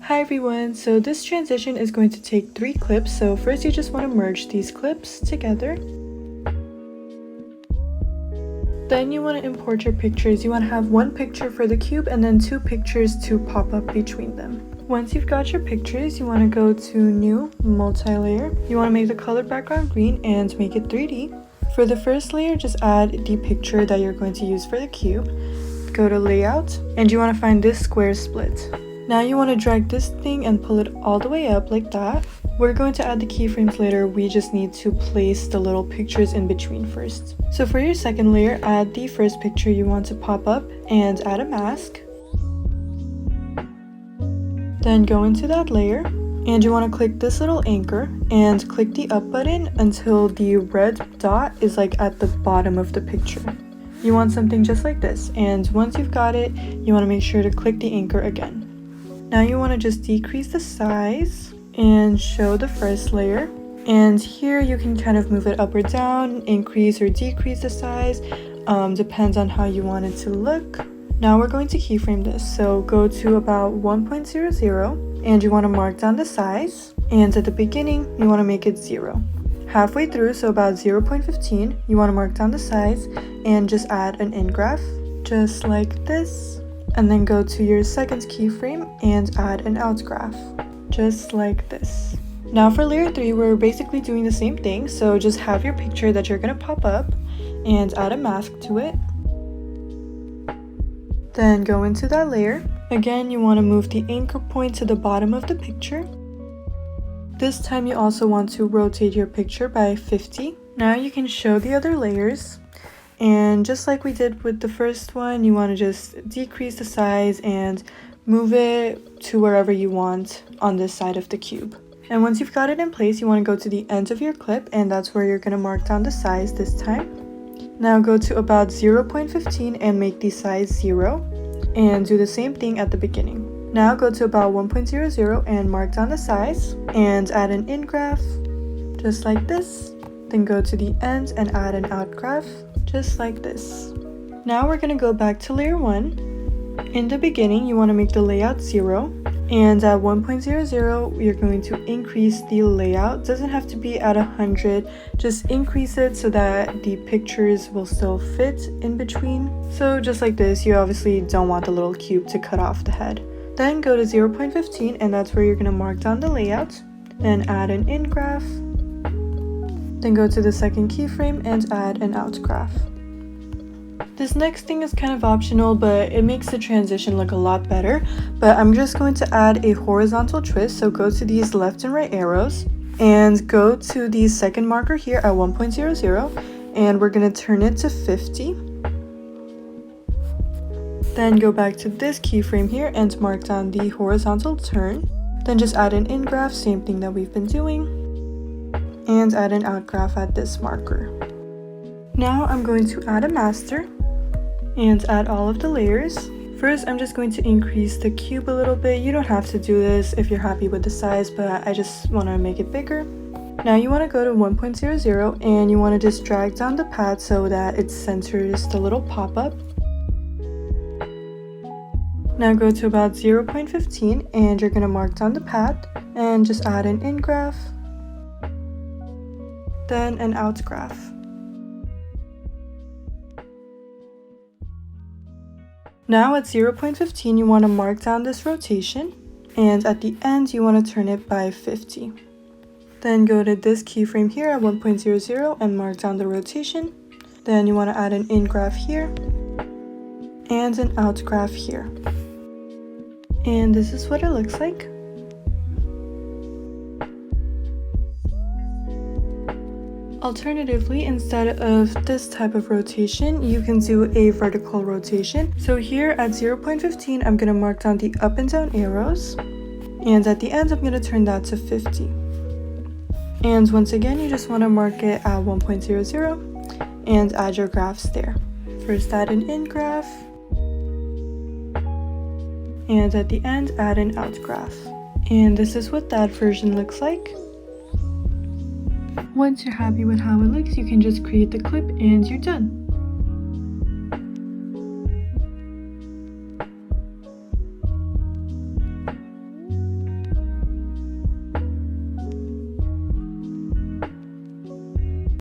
Hi everyone, so this transition is going to take 3 clips. So first you just want to merge these clips together. Then you want to import your pictures. You want to have 1 picture for the cube and then 2 pictures to pop up between them. Once you've got your pictures, you want to go to New, Multi-Layer. You want to make the color background green and make it 3D. For the first layer, just add the picture that you're going to use for the cube. Go to Layout, and you want to find this square split. Now you want to drag this thing and pull it all the way up like that. We're going to add the keyframes later, we just need to place the little pictures in between first. So for your second layer, add the first picture you want to pop up and add a mask. Then go into that layer and you want to click this little anchor and click the up button until the red dot is like at the bottom of the picture. You want something just like this, and once you've got it, you want to make sure to click the anchor again. Now you want to just decrease the size and show the first layer, and here you can kind of move it up or down, increase or decrease the size, depends on how you want it to look. Now we're going to keyframe this, so go to about 1.00 and you want to mark down the size, and at the beginning you want to make it 0. Halfway through, so about 0.15, you want to mark down the size and just add an in graph just like this. And then go to your second keyframe and add an out graph, just like this. Now for layer 3, we're basically doing the same thing, so just have your picture that you're gonna pop up and add a mask to it. Then go into that layer. Again, you want to move the anchor point to the bottom of the picture. This time you also want to rotate your picture by 50. Now you can show the other layers. And just like we did with the first one, you want to just decrease the size and move it to wherever you want on this side of the cube. And once you've got it in place, you want to go to the end of your clip, and that's where you're going to mark down the size this time. Now go to about 0.15 and make the size 0, and do the same thing at the beginning. Now go to about 1.00 and mark down the size and add an in graph, just like this. Then go to the end and add an out graph, just like this. Now we're going to go back to layer 1. In the beginning, you want to make the layout 0, and at 1.00 you're going to increase the layout. Doesn't have to be at 100, just increase it so that the pictures will still fit in between. So just like this, you obviously don't want the little cube to cut off the head. Then go to 0.15 and that's where you're going to mark down the layout, then add an in graph. Then go to the second keyframe and add an out graph. This next thing is kind of optional, but it makes the transition look a lot better. But I'm just going to add a horizontal twist, so go to these left and right arrows and go to the second marker here at 1.00 and we're going to turn it to 50. Then go back to this keyframe here and mark down the horizontal turn. Then just add an in graph, same thing that we've been doing, and add an out graph at this marker. Now I'm going to add a master and add all of the layers. First, I'm just going to increase the cube a little bit. You don't have to do this if you're happy with the size, but I just want to make it bigger. Now you want to go to 1.00 and you want to just drag down the pad so that it centers the little pop-up. Now go to about 0.15 and you're going to mark down the pad and just add an in graph, then an out graph. Now at 0.15 you want to mark down this rotation, and at the end you want to turn it by 50. Then go to this keyframe here at 1.00 and mark down the rotation. Then you want to add an in graph here and an out graph here. And this is what it looks like. Alternatively, instead of this type of rotation, you can do a vertical rotation. So here at 0.15, I'm going to mark down the up and down arrows. And at the end, I'm going to turn that to 50. And once again, you just want to mark it at 1.00 and add your graphs there. First, add an in graph. And at the end, add an out graph. And this is what that version looks like. Once you're happy with how it looks, you can just create the clip and you're done.